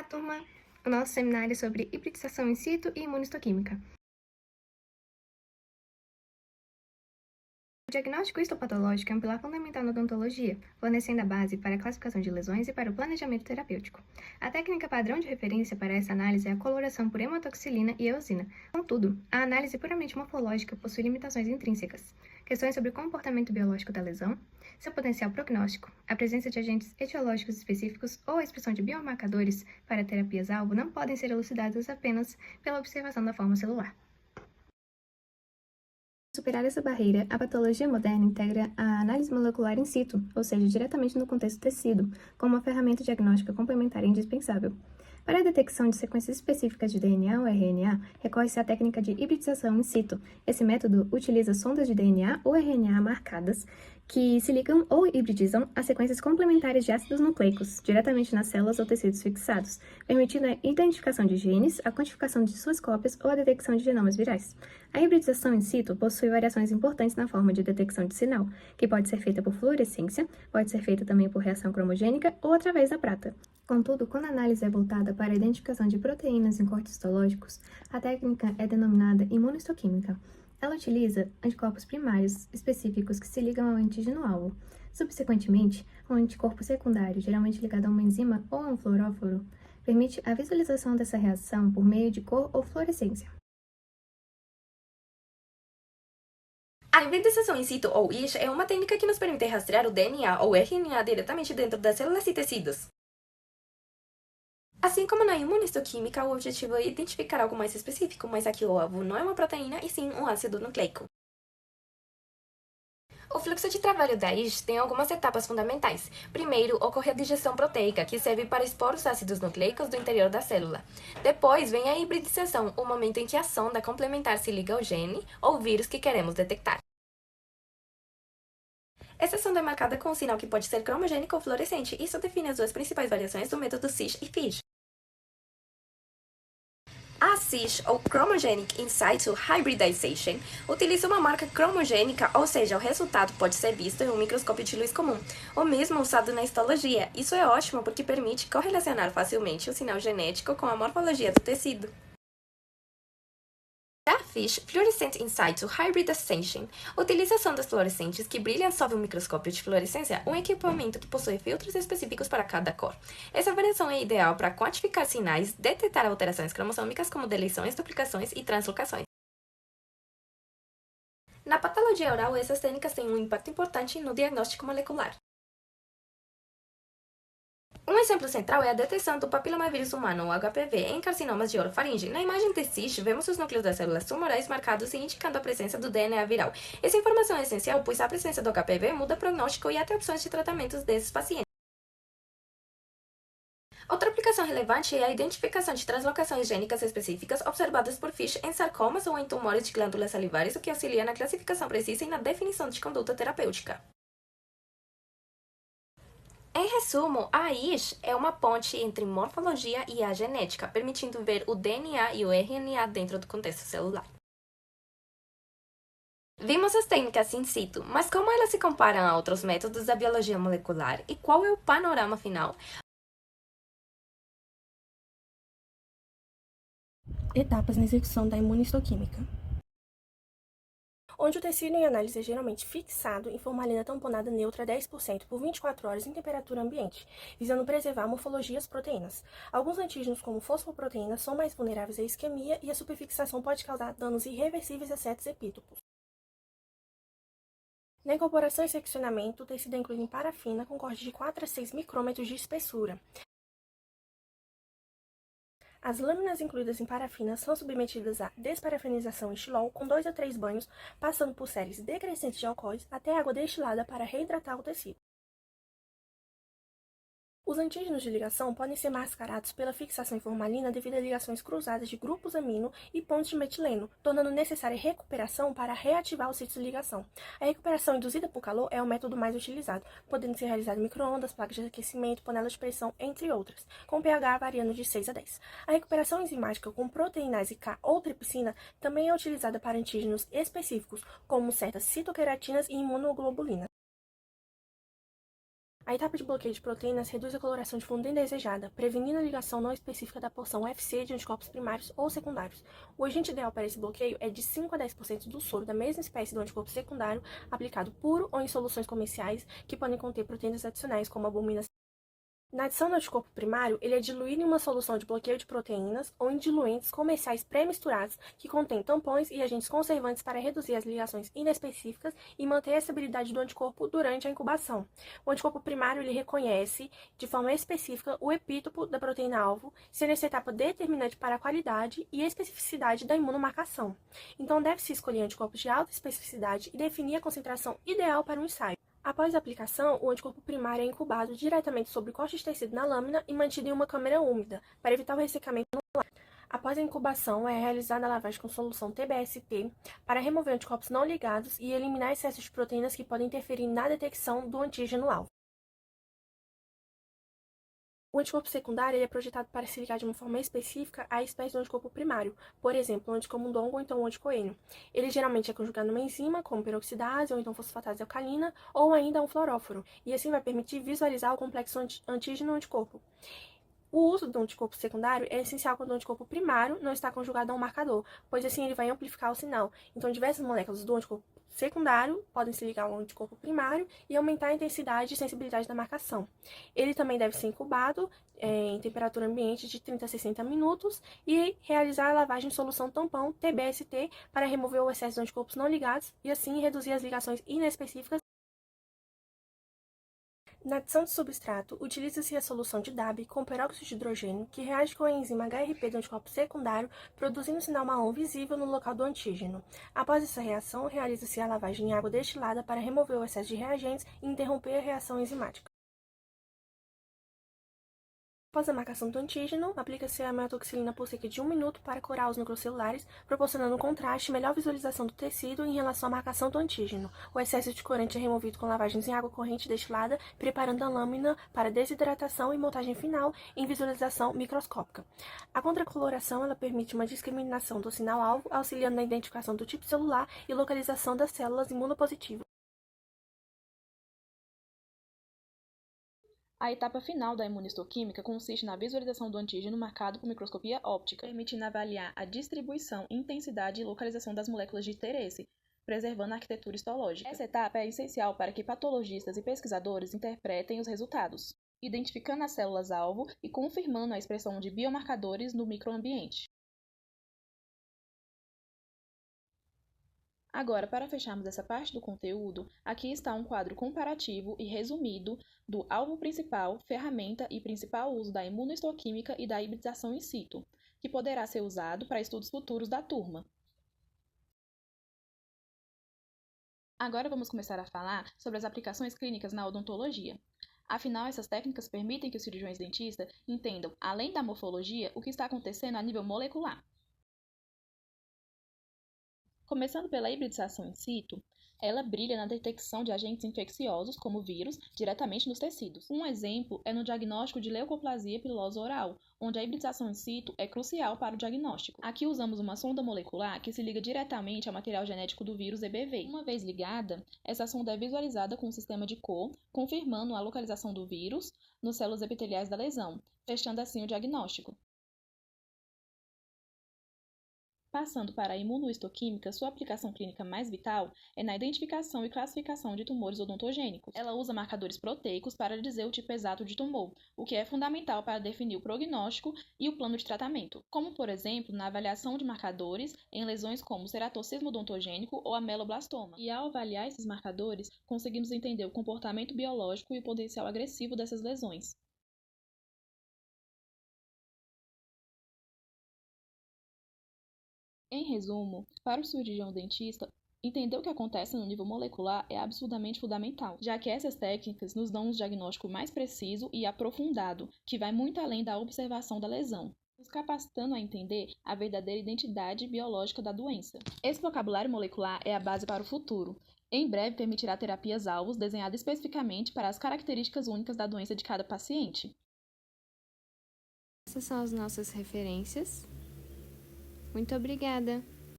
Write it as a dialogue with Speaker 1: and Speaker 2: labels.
Speaker 1: turma! O nosso seminário é sobre hibridização in situ e imunistoquímica. O diagnóstico histopatológico é um pilar fundamental na odontologia, fornecendo a base para a classificação de lesões e para o planejamento terapêutico. A técnica padrão de referência para essa análise é a coloração por hematoxilina e eosina. Contudo, a análise puramente morfológica possui limitações intrínsecas. Questões sobre o comportamento biológico da lesão, seu potencial prognóstico, a presença de agentes etiológicos específicos ou a expressão de biomarcadores para terapias-alvo não podem ser elucidadas apenas pela observação da forma celular. Para superar essa barreira, a patologia moderna integra a análise molecular in situ, ou seja, diretamente no contexto tecido, como uma ferramenta diagnóstica complementar e indispensável. Para a detecção de sequências específicas de DNA ou RNA, recorre-se à técnica de hibridização in situ. Esse método utiliza sondas de DNA ou RNA marcadas que se ligam ou hibridizam a sequências complementares de ácidos nucleicos, diretamente nas células ou tecidos fixados, permitindo a identificação de genes, a quantificação de suas cópias ou a detecção de genomas virais. A hibridização in situ possui variações importantes na forma de detecção de sinal, que pode ser feita por fluorescência, pode ser feita também por reação cromogênica ou através da prata. Contudo, quando a análise é voltada para a identificação de proteínas em cortes histológicos, a técnica é denominada imunistoquímica. Ela utiliza anticorpos primários específicos que se ligam ao antígeno-alvo. Subsequentemente, um anticorpo secundário, geralmente ligado a uma enzima ou a um fluoróforo, permite a visualização dessa reação por meio de cor ou fluorescência.
Speaker 2: A hibridização in situ ou ISH é uma técnica que nos permite rastrear o DNA ou RNA diretamente dentro das células e tecidos. Assim como na imunistoquímica, o objetivo é identificar algo mais específico, mas aqui o alvo não é uma proteína e sim um ácido nucleico. O fluxo de trabalho da ISH tem algumas etapas fundamentais. Primeiro, ocorre a digestão proteica, que serve para expor os ácidos nucleicos do interior da célula. Depois vem a hibridização, o momento em que a sonda complementar se liga ao gene ou vírus que queremos detectar. Essa sonda é marcada com um sinal que pode ser cromogênico ou fluorescente. Isso define as duas principais variações do método CISH e FISH. A CISH, ou Chromogenic In Situ Hybridization, utiliza uma marca cromogênica, ou seja, o resultado pode ser visto em um microscópio de luz comum, o mesmo usado na histologia. Isso é ótimo porque permite correlacionar facilmente o sinal genético com a morfologia do tecido. A FISH, Fluorescent In Situ Hybridization, utiliza sondas fluorescentes que brilham sob um microscópio de fluorescência, um equipamento que possui filtros específicos para cada cor. Essa variação é ideal para quantificar sinais, detectar alterações cromossômicas como deleções, duplicações e translocações. Na patologia oral, essas técnicas têm um impacto importante no diagnóstico molecular. Um exemplo central é a detecção do papilomavírus humano, ou HPV, em carcinomas de orofaringe. Na imagem de CISH, vemos os núcleos das células tumorais marcados e indicando a presença do DNA viral. Essa informação é essencial, pois a presença do HPV muda o prognóstico e até opções de tratamentos desses pacientes. Outra aplicação relevante é a identificação de translocações gênicas específicas observadas por FISH em sarcomas ou em tumores de glândulas salivares, o que auxilia na classificação precisa e na definição de conduta terapêutica. Em resumo, a ISH é uma ponte entre morfologia e a genética, permitindo ver o DNA e o RNA dentro do contexto celular. Vimos as técnicas in situ, mas como elas se comparam a outros métodos da biologia molecular e qual é o panorama final?
Speaker 3: Etapas na execução da imunistoquímica. Onde o tecido em análise é geralmente fixado em formalina tamponada neutra a 10% por 24 horas em temperatura ambiente, visando preservar a morfologia das proteínas. Alguns antígenos, como fosfoproteínas, são mais vulneráveis à isquemia e a superfixação pode causar danos irreversíveis a certos epítopos. Na incorporação e seccionamento, o tecido é incluído em parafina com corte de 4 a 6 micrômetros de espessura. As lâminas incluídas em parafina são submetidas à desparafinização em xilol com 2 a 3 banhos, passando por séries decrescentes de alcoóis até água destilada para reidratar o tecido. Os antígenos de ligação podem ser mascarados pela fixação em formalina devido a ligações cruzadas de grupos amino e pontos de metileno, tornando necessária recuperação para reativar os sítios de ligação. A recuperação induzida por calor é o método mais utilizado, podendo ser realizado em micro-ondas, placas de aquecimento, panelas de pressão, entre outras, com pH variando de 6 a 10. A recuperação enzimática com proteinase K ou tripsina também é utilizada para antígenos específicos, como certas citoqueratinas e imunoglobulinas. A etapa de bloqueio de proteínas reduz a coloração de fundo indesejada, prevenindo a ligação não específica da porção UFC de anticorpos primários ou secundários. O agente ideal para esse bloqueio é de 5 a 10% do soro da mesma espécie do anticorpo secundário, aplicado puro ou em soluções comerciais que podem conter proteínas adicionais, como albumina. Na adição do anticorpo primário, ele é diluído em uma solução de bloqueio de proteínas ou em diluentes comerciais pré-misturados que contêm tampões e agentes conservantes para reduzir as ligações inespecíficas e manter a estabilidade do anticorpo durante a incubação. O anticorpo primário ele reconhece de forma específica o epítopo da proteína-alvo, sendo essa etapa determinante para a qualidade e especificidade da imunomarcação. Então, deve-se escolher anticorpos de alta especificidade e definir a concentração ideal para o ensaio. Após a aplicação, o anticorpo primário é incubado diretamente sobre o corte de tecido na lâmina e mantido em uma câmara úmida, para evitar o ressecamento anular. Após a incubação, é realizada a lavagem com solução TBST para remover anticorpos não ligados e eliminar excessos de proteínas que podem interferir na detecção do antígeno-alvo. O anticorpo secundário é projetado para se ligar de uma forma específica à espécie do anticorpo primário, por exemplo, o anticomundongo ou então o anticoeno. Ele geralmente é conjugado numa enzima, como peroxidase ou então fosfatase alcalina, ou ainda um fluoróforo, e assim vai permitir visualizar o complexo antígeno-anticorpo. O uso do anticorpo secundário é essencial quando o anticorpo primário não está conjugado a um marcador, pois assim ele vai amplificar o sinal. Então, diversas moléculas do anticorpo secundário podem se ligar ao anticorpo primário e aumentar a intensidade e sensibilidade da marcação. Ele também deve ser incubado em temperatura ambiente de 30 a 60 minutos e realizar a lavagem em solução tampão TBST para remover o excesso de anticorpos não ligados e assim reduzir as ligações inespecíficas. Na adição de substrato, utiliza-se a solução de DAB com peróxido de hidrogênio, que reage com a enzima HRP do anticorpo secundário, produzindo um sinal marrom visível no local do antígeno. Após essa reação, realiza-se a lavagem em água destilada para remover o excesso de reagentes e interromper a reação enzimática. Após a marcação do antígeno, aplica-se a amiotoxilina por cerca de 1 minuto para curar os núcleos celulares, proporcionando contraste e melhor visualização do tecido em relação à marcação do antígeno. O excesso de corante é removido com lavagens em água corrente destilada, preparando a lâmina para desidratação e montagem final em visualização microscópica. A contracoloração ela permite uma discriminação do sinal-alvo, auxiliando na identificação do tipo celular e localização das células imunopositivas.
Speaker 4: A etapa final da imunistoquímica consiste na visualização do antígeno marcado por microscopia óptica, permitindo avaliar a distribuição, intensidade e localização das moléculas de interesse, preservando a arquitetura histológica. Essa etapa é essencial para que patologistas e pesquisadores interpretem os resultados, identificando as células-alvo e confirmando a expressão de biomarcadores no microambiente. Agora, para fecharmos essa parte do conteúdo, aqui está um quadro comparativo e resumido do alvo principal, ferramenta e principal uso da imunohistoquímica e da hibridização in situ, que poderá ser usado para estudos futuros da turma. Agora vamos começar a falar sobre as aplicações clínicas na odontologia. Afinal, essas técnicas permitem que os cirurgiões dentistas entendam, além da morfologia, o que está acontecendo a nível molecular. Começando pela hibridização in situ, ela brilha na detecção de agentes infecciosos, como vírus, diretamente nos tecidos. Um exemplo é no diagnóstico de leucoplasia pilosa oral, onde a hibridização in situ é crucial para o diagnóstico. Aqui usamos uma sonda molecular que se liga diretamente ao material genético do vírus EBV. Uma vez ligada, essa sonda é visualizada com um sistema de cor, confirmando a localização do vírus nos células epiteliais da lesão, fechando assim o diagnóstico. Passando para a imunohistoquímica, sua aplicação clínica mais vital é na identificação e classificação de tumores odontogênicos. Ela usa marcadores proteicos para dizer o tipo exato de tumor, o que é fundamental para definir o prognóstico e o plano de tratamento, como, por exemplo, na avaliação de marcadores em lesões como ceratocismo odontogênico ou ameloblastoma. E ao avaliar esses marcadores, conseguimos entender o comportamento biológico e o potencial agressivo dessas lesões. Em resumo, para o cirurgião dentista, entender o que acontece no nível molecular é absurdamente fundamental, já que essas técnicas nos dão um diagnóstico mais preciso e aprofundado, que vai muito além da observação da lesão, nos capacitando a entender a verdadeira identidade biológica da doença. Esse vocabulário molecular é a base para o futuro. Em breve permitirá terapias-alvos desenhadas especificamente para as características únicas da doença de cada paciente.
Speaker 1: Essas são as nossas referências. Muito obrigada!